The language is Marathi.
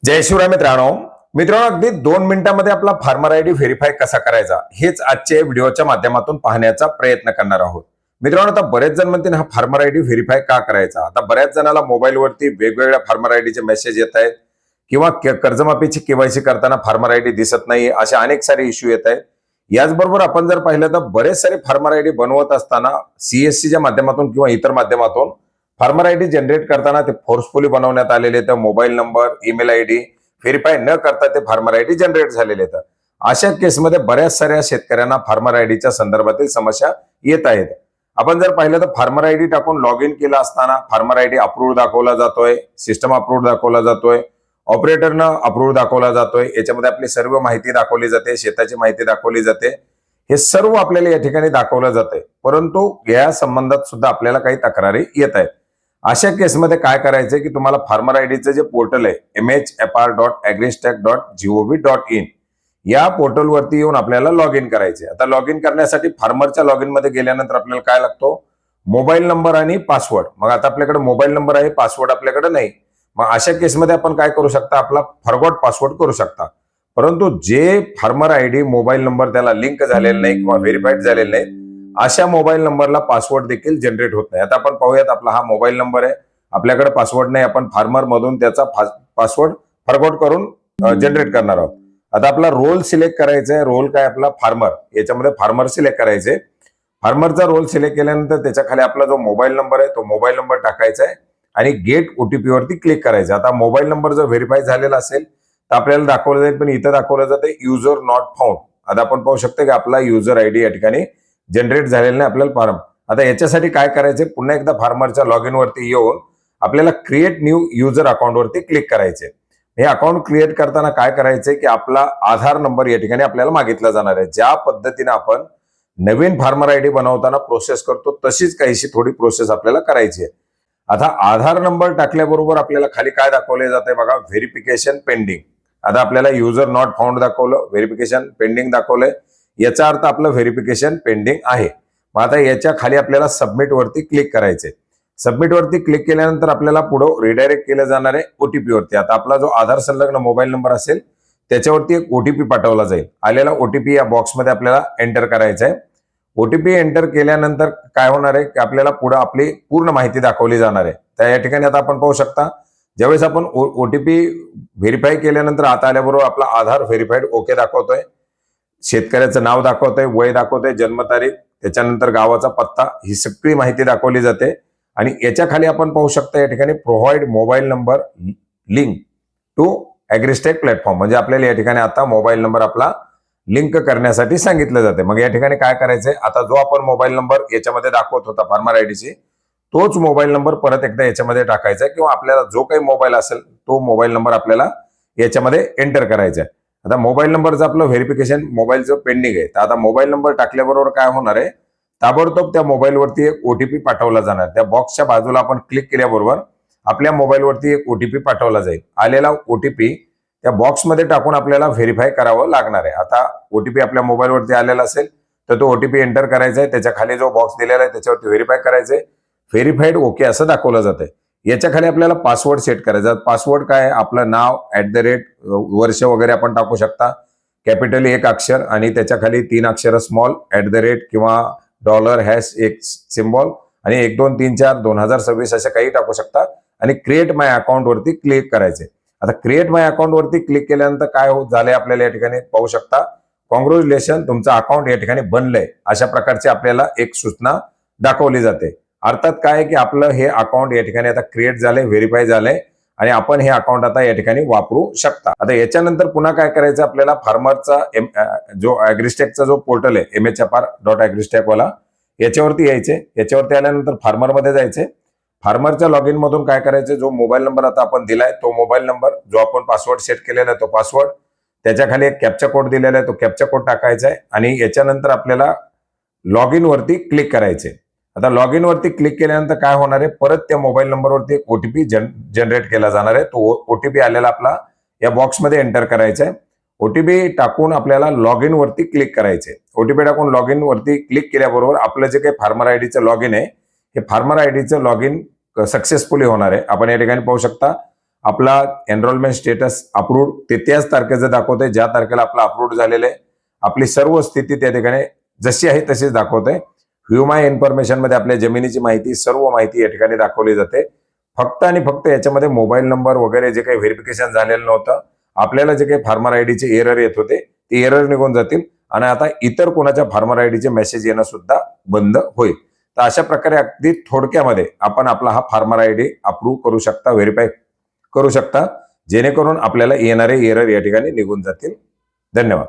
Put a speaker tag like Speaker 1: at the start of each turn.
Speaker 1: जय शिवराय मित्रांनो अगदी 2 मिनिटांमध्ये आपला फार्मर आयडी व्हेरीफाय कसा करायचा हेच आजच्या व्हिडिओच्या माध्यमातून पाहण्याचा प्रयत्न करणार आहोत। मित्रांनो, आता बरेच जण म्हणतील हा फार्मर आयडी व्हेरीफाय का करायचा। आता बऱ्याच जणाला मोबाईलवरती वेगवेगळ्या फार्मर आयडीचे मेसेज येत आहेत किंवा कर्जमाफीची केवायसी करताना फार्मर आयडी दिसत नाही, असे अनेक सारे इश्यू येत आहेत। याचबरोबर आपण जर पाहिलं तर बरेच सारे फार्मर आयडी बनवत असताना सीएससीच्या माध्यमातून किंवा इतर माध्यमातून फार्मर आयडी जनरेट करताना ते फोर्सफुली बनवण्यात आलेले, तर mobile number, email ID verify न करता ते फार्मर आयडी जनरेट झालेले आहेत। अशा केसमध्ये बऱ्याच साऱ्या शेतकऱ्यांना फार्मर आयडीच्या संदर्भातील समस्या येत आहेत। आपण जर पाहिलं तर फार्मर आयडी टाकून लॉग इन केला असताना फार्मर आयडी अप्रूव्ड दाखवला जातोय, सिस्टम अप्रूव्ड दाखवला जातोय, ऑपरेटरनं अप्रूव्ड दाखवला जातोय, याच्यामध्ये आपली सर्व माहिती दाखवली जाते, शेताची माहिती दाखवली जाते, हे सर्व आपल्याला या ठिकाणी दाखवलं जातंय। परंतु या संबंधात सुद्धा आपल्याला काही तक्रारी येत आहेत। अशा केसमध्ये काय करायचंय की तुम्हाला फार्मर आयडीचं जे पोर्टल आहे mhr.agristack.gov.in या पोर्टलवरती येऊन आपल्याला लॉग इन करायचे। आता लॉग इन करण्यासाठी फार्मरच्या लॉग इन मध्ये गेल्यानंतर आपल्याला काय लागतो, मोबाईल नंबर आणि पासवर्ड। मग आता आपल्याकडे मोबाईल नंबर आहे, पासवर्ड आपल्याकडे नाही। मग अशा केसमध्ये आपण काय करू शकता, आपला फॉरगॉट पासवर्ड करू शकता। परंतु जे फार्मर आयडी मोबाईल नंबर त्याला लिंक झालेला नाही किंवा व्हेरीफाईड झालेला नाही, अशा मोबाईल नंबरला पासवर्ड देखील जनरेट होत नाही। आता आपण पाहूयात, आपला हा मोबाईल नंबर आहे, आपल्याकडे पासवर्ड नाही, आपण फार्मर मधून त्याचा पासवर्ड फॉरगॉट करून जनरेट करणार आहोत। आता आपला रोल सिलेक्ट करायचा आहे, रोल काय आपला फार्मर, याच्यामध्ये फार्मर सिलेक्ट करायचे। फार्मरचा रोल सिलेक्ट केल्यानंतर त्याच्या खाली आपला जो मोबाईल नंबर आहे तो मोबाईल नंबर टाकायचा आहे आणि गेट ओटीपी वरती क्लिक करायचं। आता मोबाईल नंबर जर व्हेरीफाय झालेला असेल तर आपल्याला दाखवलं जाईल, पण इथं दाखवलं जाते युजर नॉट फाउंड। आता आपण पाहू शकतो की आपला युजर आयडी या ठिकाणी जनरेट झालेला नाही आपल्याला फार्म। आता याच्यासाठी काय करायचे, पुन्हा एकदा फार्मरच्या लॉग इन वरती येऊन आपल्याला क्रिएट न्यू युजर अकाउंट वरती क्लिक करायचे। हे अकाउंट क्रिएट करताना काय करायचंय की आपला आधार नंबर या ठिकाणी आपल्याला मागितला जाणार आहे। ज्या पद्धतीने आपण नवीन फार्मर आयडी बनवताना प्रोसेस करतो तशीच काहीशी थोडी प्रोसेस आपल्याला करायची आहे। आता आधार नंबर टाकल्याबरोबर आपल्याला खाली काय दाखवले जाते बघा, व्हेरिफिकेशन पेंडिंग। आता आपल्याला युजर नॉट फाउंड दाखवलं, व्हेरिफिकेशन पेंडिंग दाखवलंय, याचा अर्थ आपलं व्हेरिफिकेशन पेंडिंग आहे। मग आता याच्या खाली आपल्याला सबमिट वरती क्लिक करायचे। सबमिट वरती क्लिक केल्यानंतर आपल्याला पुढे रिडायरेक्ट केलं जाणार आहे ओटीपी वरती। आता आपला जो आधार संलग्न मोबाईल नंबर असेल त्याच्यावरती एक ओटीपी पाठवला जाईल। आलेला ओटीपी या बॉक्समध्ये आपल्याला एंटर करायचा आहे। ओटीपी एंटर केल्यानंतर काय होणार आहे की आपल्याला पुढे आपली पूर्ण माहिती दाखवली जाणार आहे। तर या ठिकाणी आता आपण पाहू शकता, ज्यावेळेस आपण ओटीपी व्हेरीफाय केल्यानंतर आता आल्याबरोबर आपला आधार व्हेरीफाईड ओके दाखवतोय, शेतकऱ्याचं नाव दाखवतोय, वय दाखवतोय, जन्मतारीख, त्याच्यानंतर गावाचा पत्ता, ही सगळी माहिती दाखवली जाते। आणि याच्या खाली आपण पाहू शकता या ठिकाणी provide mobile number link to AgriStack platform, म्हणजे आपल्याला या ठिकाणी आता मोबाईल नंबर आपला लिंक करण्यासाठी सांगितलं जाते। मग या ठिकाणी काय करायचंय, आता जो आपण मोबाईल नंबर याच्यामध्ये दाखवत होता फार्मर आयडीची, तोच मोबाईल नंबर परत एकदा याच्यामध्ये टाकायचा आहे किंवा आपल्याला जो काही मोबाईल असेल तो मोबाईल नंबर आपल्याला याच्यामध्ये एंटर करायचा आहे। आता मोबाईल नंबरचं आपलं व्हेरिफिकेशन मोबाईलचं पेंडिंग आहे। तर आता मोबाईल नंबर टाकल्याबरोबर काय होणार आहे, ताबडतोब त्या मोबाईलवरती एक ओटीपी पाठवला जाणार। त्या बॉक्सच्या बाजूला आपण क्लिक केल्याबरोबर आपल्या मोबाईलवरती एक ओटीपी पाठवला जाईल। आलेला ओटीपी त्या बॉक्समध्ये टाकून आपल्याला व्हेरीफाय करावं लागणार आहे। आता ओटीपी आपल्या मोबाईलवरती आलेला असेल तर तो ओटीपी एंटर करायचा आहे, त्याच्या खाली जो बॉक्स दिलेला आहे त्याच्यावरती व्हेरीफाय करायचंय, व्हेरीफाईड ओके असं दाखवलं जातंय। याच्या खाली आपल्याला पासवर्ड सेट करायचा। पासवर्ड काय, आपलं नाव @ वर्ष वगैरे आपण टाकू शकता, कॅपिटल 1 अक्षर आणि त्याच्या खाली 3 अक्षर स्मॉल @ किंवा $# एक सिम्बॉल आणि 1 2 3 4 2026 असे काही टाकू शकता आणि क्रिएट माय अकाउंट वरती क्लिक करायचे। आता क्रिएट माय अकाउंट वरती क्लिक केल्यानंतर काय झालंय आपल्याला या ठिकाणी पाहू शकता, कॉंग्रॅच्युलेशन, तुमचं अकाउंट या ठिकाणी बनलंय, अशा प्रकारची आपल्याला एक सूचना दाखवली जाते। अर्थात काय की आपलं हे अकाउंट या ठिकाणी आता क्रिएट झालंय, व्हेरीफाय झालंय आणि आपण हे अकाउंट आता या ठिकाणी वापरू शकता। आता याच्यानंतर पुन्हा काय करायचं, आपल्याला फार्मरचा जो ॲग्रीस्टॅकचा जो पोर्टल आहे mhr.agristack वाला, याच्यावरती यायचे। याच्यावरती आल्यानंतर फार्मर मध्ये जायचे। फार्मरच्या लॉग इन मधून काय करायचं, जो मोबाईल नंबर आता आपण दिलाय तो मोबाईल नंबर, जो आपण पासवर्ड सेट केलेला आहे तो पासवर्ड, त्याच्या खाली एक कॅप्चा कोड दिलेला आहे तो कॅप्चा कोड टाकायचा आहे आणि याच्यानंतर आपल्याला लॉग इन वरती क्लिक करायचे। आता लॉग इन वरती क्लिक केल्यानंतर काय होणार आहे, परत त्या मोबाईल नंबरवरती एक ओटीपी जनरेट केला जाणार आहे। तो ओटीपी आलेला आपला या बॉक्समध्ये एंटर करायचा आहे। ओटीपी टाकून आपल्याला लॉग इन वरती क्लिक करायचे। ओटीपी टाकून लॉग इन वरती क्लिक केल्याबरोबर आपलं जे काही फार्मर आयडीचं लॉग इन आहे, हे फार्मर आयडीचं लॉग इन सक्सेसफुली होणार आहे। आपण या ठिकाणी पाहू शकता आपला एनरोलमेंट स्टेटस अप्रूव्ड ते त्याच तारखेचं दाखवतंय ज्या तारखेला आपला अप्रूव्ड झालेलं आहे. आपली सर्व स्थिती त्या ठिकाणी जशी आहे तशीच दाखवतंय. व्ह्यू माय इन्फॉर्मेशन मध्ये आपल्या जमिनीची माहिती, सर्व माहिती या ठिकाणी दाखवली जाते. फक्त आणि फक्त याच्यामध्ये मोबाईल नंबर वगैरे जे काही व्हेरिफिकेशन झालेलं नव्हतं, आपल्याला जे काही फार्मर आयडीचे एरर येत होते ते एरर निघून जातील आणि आता इतर कोणाच्या फार्मर आयडीचे मेसेज येणं सुद्धा बंद होईल. तर अशा प्रकारे अगदी थोडक्यामध्ये आपण आपला हा फार्मर आयडी अप्रूव्ह करू शकता, व्हेरीफाय करू शकता, जेणेकरून आपल्याला येणारे एरर या ठिकाणी निघून जातील. धन्यवाद.